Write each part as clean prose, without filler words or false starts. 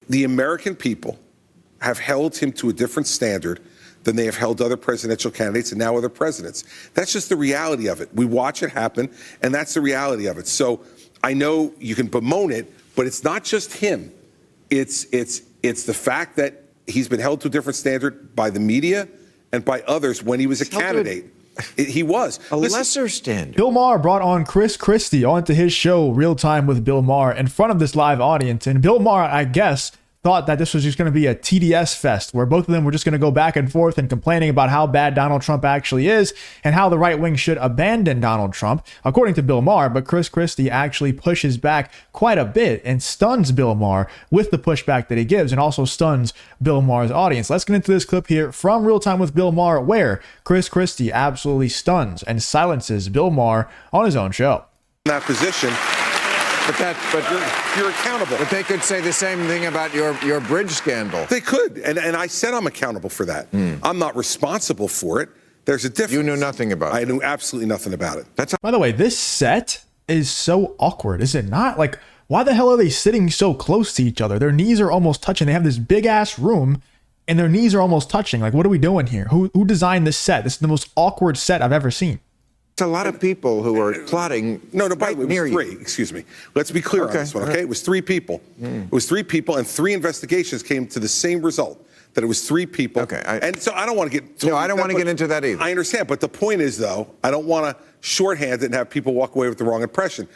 the American people have held him to a different standard than they have held other presidential candidates and now other presidents. That's just the reality of it. We watch it happen, and that's the reality of it. So I know you can bemoan it, but it's not just him. It's the fact that he's been held to a different standard by the media and by others when he was a candidate. He was. A lesser standard. Bill Maher brought on Chris Christie onto his show, Real Time with Bill Maher, in front of this live audience. And Bill Maher, I guess, thought that this was just going to be a TDS fest where both of them were just going to go back and forth and complaining about how bad Donald Trump actually is and how the right wing should abandon Donald Trump, according to Bill Maher. But Chris Christie actually pushes back quite a bit and stuns Bill Maher with the pushback that he gives, and also stuns Bill Maher's audience. Let's get into this clip here from Real Time with Bill Maher, where Chris Christie absolutely stuns and silences Bill Maher on his own show. In that position. But you're accountable. But they could say the same thing about your bridge scandal. They could, and I said I'm accountable for that. I'm not responsible for it. There's a difference. You knew nothing about it. I knew absolutely nothing about it. By the way, this set is so awkward, is it not? Like, why the hell are they sitting so close to each other? Their knees are almost touching. They have this big ass room, and their knees are almost touching. Like, what are we doing here? Who designed this set? This is the most awkward set I've ever seen. It's a lot of people who are plotting. No, by the way, it was three. Excuse me. Let's be clear on this one, okay? It was three people. It was three people, and three investigations came to the same result, that it was three people. Okay. And so I don't want to get... No, I don't want to get into that either. I understand, but the point is, though, I don't want to shorthand it and have people walk away with the wrong impression.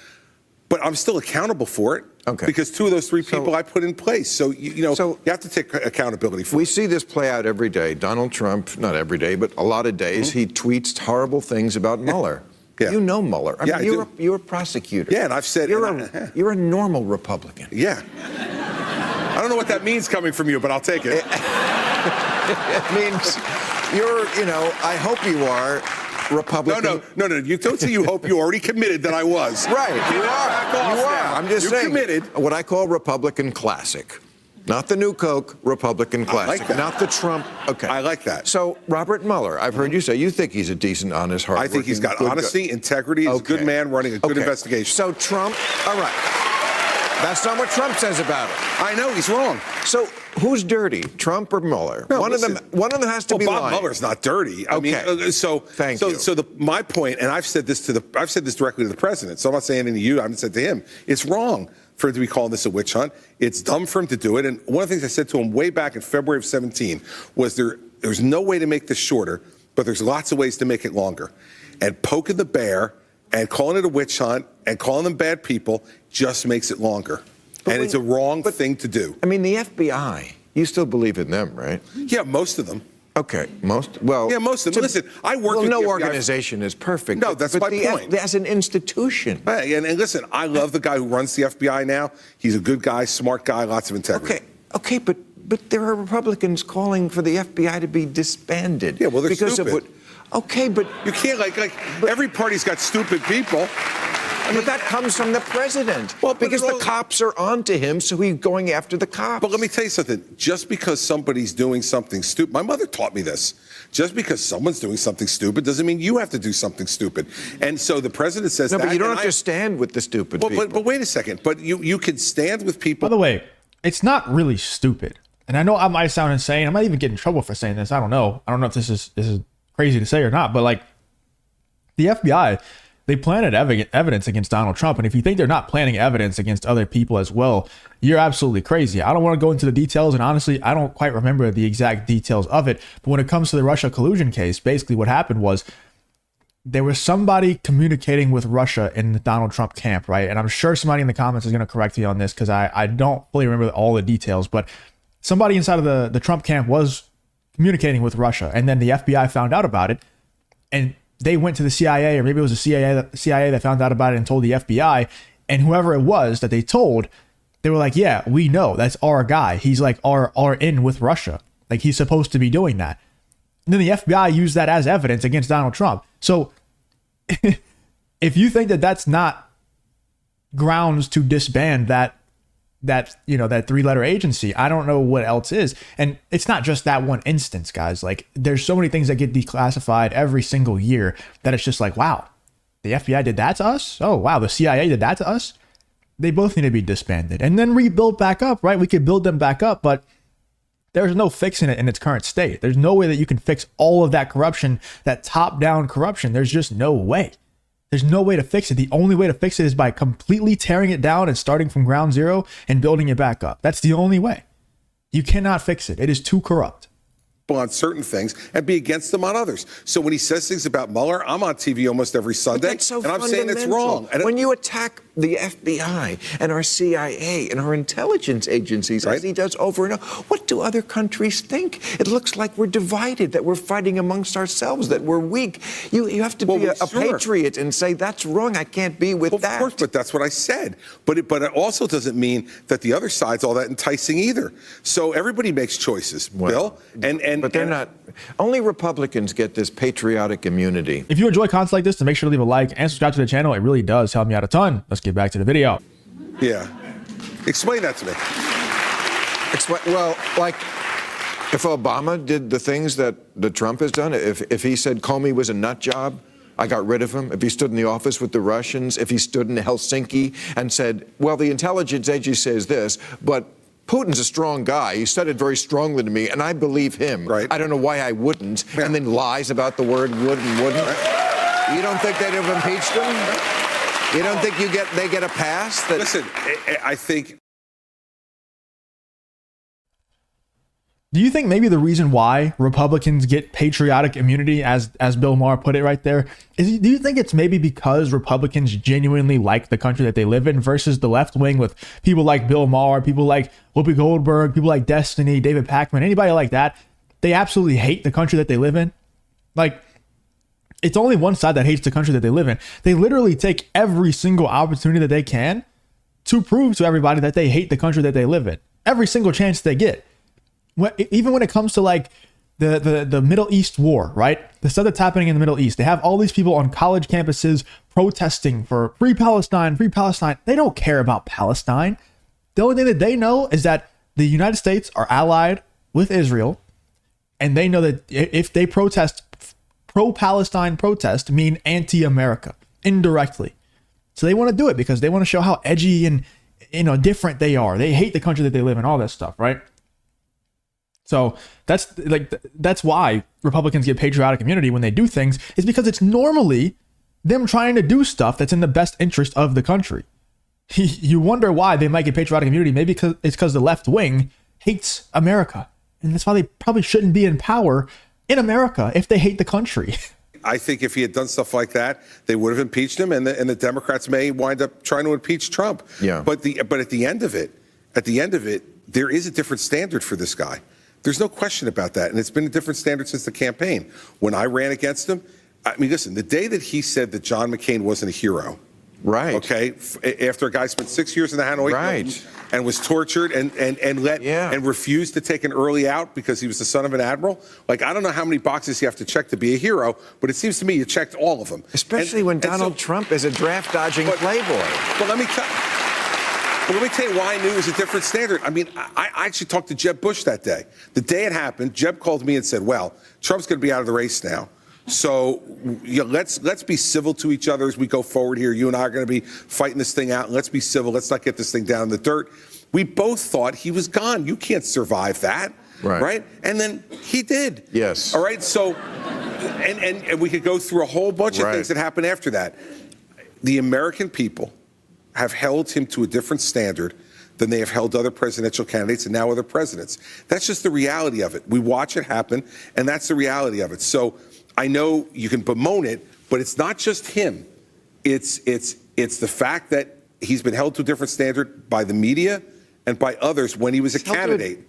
But I'm still accountable for it. Okay. Because two of those three people I put in place. So, you have to take accountability for it. We see this play out every day. Donald Trump, not every day, but a lot of days, he tweets horrible things about Mueller. Yeah. You know Mueller. I mean, you're a prosecutor. Yeah, and I've said... You're a normal Republican. Yeah. I don't know what that means coming from you, but I'll take it. It means I hope you are Republican. No. You don't say you hope. You already committed that I was. Right. You are. I'm just saying. Committed. What I call Republican classic. Not the new Coke, Republican classic. I like that. Not the Trump. Okay. I like that. So, Robert Mueller, I've heard you say you think he's a decent, honest, hardworking. I think he's got honesty, integrity. He's a good man running a good investigation. So, Trump, all right. That's not what Trump says about it. I know, he's wrong. So, who's dirty, Trump or Mueller? No, one of them has to be Bob lying. Mueller's not dirty. I mean, Thank you. So my point, and I've said this directly to the president. So I'm not saying anything to you. I haven't said to him. It's wrong for him to be calling this a witch hunt. It's dumb for him to do it. And one of the things I said to him way back in February of 17 was there's no way to make this shorter, but there's lots of ways to make it longer. And poking the bear and calling it a witch hunt and calling them bad people just makes it longer. It's a wrong thing to do. I mean, the FBI, you still believe in them, right? Yeah, most of them. Okay, most of them. Listen, I work with the FBI. No organization is perfect. No, that's my point. As an institution. Right, and listen, I love the guy who runs the FBI now. He's a good guy, smart guy, lots of integrity. Okay, but there are Republicans calling for the FBI to be disbanded. Yeah, well, they're stupid. Okay, but you can't every party's got stupid people. But that comes from the president. Well, because the cops are onto him, so he's going after the cops. But let me tell you something. Just because somebody's doing something stupid, my mother taught me this. Just because someone's doing something stupid doesn't mean you have to do something stupid. And so the president says that. No, but you don't have to stand with the stupid people. But wait a second. But you can stand with people. By the way, it's not really stupid. And I know I might sound insane. I might even get in trouble for saying this. I don't know. I don't know if this is crazy to say or not. But like the FBI, they planted evidence against Donald Trump. And if you think they're not planting evidence against other people as well, you're absolutely crazy. I don't want to go into the details. And honestly, I don't quite remember the exact details of it. But when it comes to the Russia collusion case, basically what happened was there was somebody communicating with Russia in the Donald Trump camp, right? And I'm sure somebody in the comments is going to correct me on this because I don't fully remember all the details. But somebody inside of the Trump camp was communicating with Russia. And then the FBI found out about it. And they went to the CIA, or maybe it was the CIA that found out about it and told the FBI, and whoever it was that they told, they were like, yeah, we know, that's our guy. He's like our in with Russia. Like he's supposed to be doing that. And then the FBI used that as evidence against Donald Trump. So if you think that that's not grounds to disband that three-letter agency, I don't know what else is. And it's not just that one instance, guys. Like there's so many things that get declassified every single year that it's just like, wow, the FBI did that to us. Oh, wow. The CIA did that to us. they both need to be disbanded and then rebuilt back up, right? We could build them back up, but there's no fixing it in its current state. There's no way that you can fix all of that corruption, that top-down corruption. There's just no way. There's no way to fix it. The only way to fix it is by completely tearing it down and starting from ground zero and building it back up. That's the only way. You cannot fix it. It is too corrupt on certain things and be against them on others. So when he says things about Mueller, I'm on TV almost every Sunday, That's so and I'm saying it's wrong. And when you attack the FBI and our CIA and our intelligence agencies, Right. as he does over and over, what do other countries think? It looks like we're divided, that we're fighting amongst ourselves, that we're weak. You have to be a sure. patriot and say, that's wrong, I can't be with that. Of course, but that's what I said. But it also doesn't mean that the other side's all that enticing either. So everybody makes choices, Bill. But they're not. Only Republicans get this patriotic immunity. If you enjoy content like this, then make sure to leave a like and subscribe to the channel. It really does help me out a ton. Let's get back to the video. Yeah. Explain that to me. Well, like, if Obama did the things that Trump has done, if he said Comey was a nut job, I got rid of him. If he stood in the office with the Russians, if he stood in Helsinki and said, well, the intelligence agency says this, but Putin's a strong guy. He said it very strongly to me, and I believe him. Right. I don't know why I wouldn't. Yeah. And then lies about the word would and wouldn't. Right. You don't think they'd have impeached him? You don't think they get a pass? Listen, I think. Do you think maybe the reason why Republicans get patriotic immunity, as Bill Maher put it right there, do you think it's maybe because Republicans genuinely like the country that they live in versus the left wing with people like Bill Maher, people like Whoopi Goldberg, people like Destiny, David Pakman, anybody like that? They absolutely hate the country that they live in. Like, it's only one side that hates the country that they live in. They literally take every single opportunity that they can to prove to everybody that they hate the country that they live in. Every single chance they get. Even when it comes to like the Middle East war, right? The stuff that's happening in the Middle East, they have all these people on college campuses protesting for free Palestine, free Palestine. They don't care about Palestine. The only thing that they know is that the United States are allied with Israel, and they know that if they protest, pro-Palestine protest mean anti-America indirectly. So they want to do it because they want to show how edgy and different they are. They hate the country that they live in, all that stuff, right? So that's why Republicans get patriotic immunity when they do things, is because it's normally them trying to do stuff that's in the best interest of the country. You wonder why they might get patriotic immunity. Maybe it's because the left wing hates America. And that's why they probably shouldn't be in power in America if they hate the country. I think if he had done stuff like that, they would have impeached him, and the Democrats may wind up trying to impeach Trump. Yeah. But at the end of it, there is a different standard for this guy. There's no question about that. And it's been a different standard since the campaign. When I ran against him, I mean, listen, the day that he said that John McCain wasn't a hero, right? Okay, after a guy spent 6 years in the Hanoi right. and was tortured and refused to take an early out because he was the son of an admiral. Like, I don't know how many boxes you have to check to be a hero, but it seems to me you checked all of them. Especially when Donald Trump is a draft-dodging playboy. But let me tell you why I knew it was a different standard. I mean, I actually talked to Jeb Bush that day. The day it happened, Jeb called me and said, well, Trump's going to be out of the race now. So let's be civil to each other as we go forward here. You and I are going to be fighting this thing out. Let's be civil. Let's not get this thing down in the dirt. We both thought he was gone. You can't survive that. Right? And then he did. Yes. All right. So, and we could go through a whole bunch of things that happened after that. The American people have held him to a different standard than they have held other presidential candidates and now other presidents. That's just the reality of it. We watch it happen, and that's the reality of it. So I know you can bemoan it, but it's not just him. It's the fact that he's been held to a different standard by the media and by others when he was a candidate.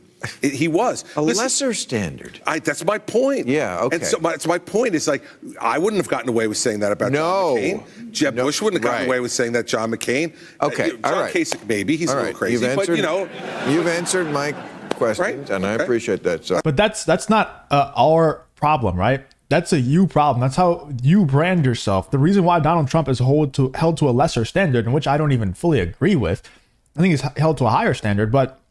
He was. Lesser standard. That's my point. Yeah, okay. And so my point is, like, I wouldn't have gotten away with saying that about John McCain. Jeb Bush wouldn't have gotten away with saying that, John McCain. Okay, John Kasich, maybe. He's a little crazy, but, You've answered my questions, and I appreciate that. So. But that's not our problem, right? That's a you problem. That's how you brand yourself. The reason why Donald Trump is held to a lesser standard, in which I don't even fully agree with, I think he's held to a higher standard, but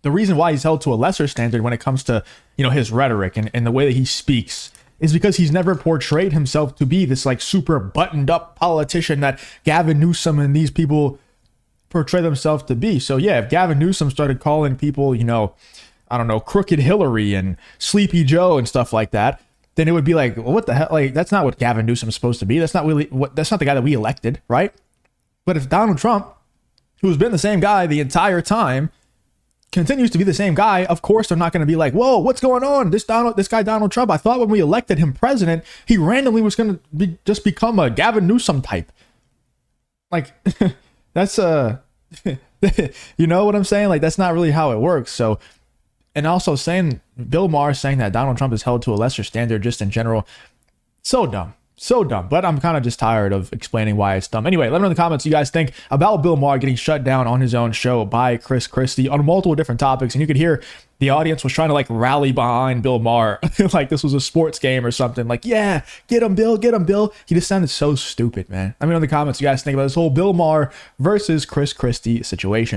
the reason why he's held to a lesser standard when it comes to, his rhetoric and the way that he speaks is because he's never portrayed himself to be this like super buttoned up politician that Gavin Newsom and these people portray themselves to be. So yeah, if Gavin Newsom started calling people, you know, I don't know, Crooked Hillary and Sleepy Joe and stuff like that, then it would be like, well, what the hell? Like, that's not what Gavin Newsom is supposed to be. That's not really that's not the guy that we elected, right? But if Donald Trump, who's been the same guy the entire time, continues to be the same guy, of course they're not going to be like, whoa, what's going on? This guy Donald Trump, I thought when we elected him president, he randomly was going to just become a Gavin Newsom type. Like, that's you know what I'm saying? Like, that's not really how it works. So, and also saying, Bill Maher saying that Donald Trump is held to a lesser standard just in general, so dumb. So dumb, but I'm kind of just tired of explaining why it's dumb. Anyway, let me know in the comments what you guys think about Bill Maher getting shut down on his own show by Chris Christie on multiple different topics. And you could hear the audience was trying to like rally behind Bill Maher like this was a sports game or something. Like, yeah, get him, Bill, get him, Bill. He just sounded so stupid, man. Let me know in the comments what you guys think about this whole Bill Maher versus Chris Christie situation.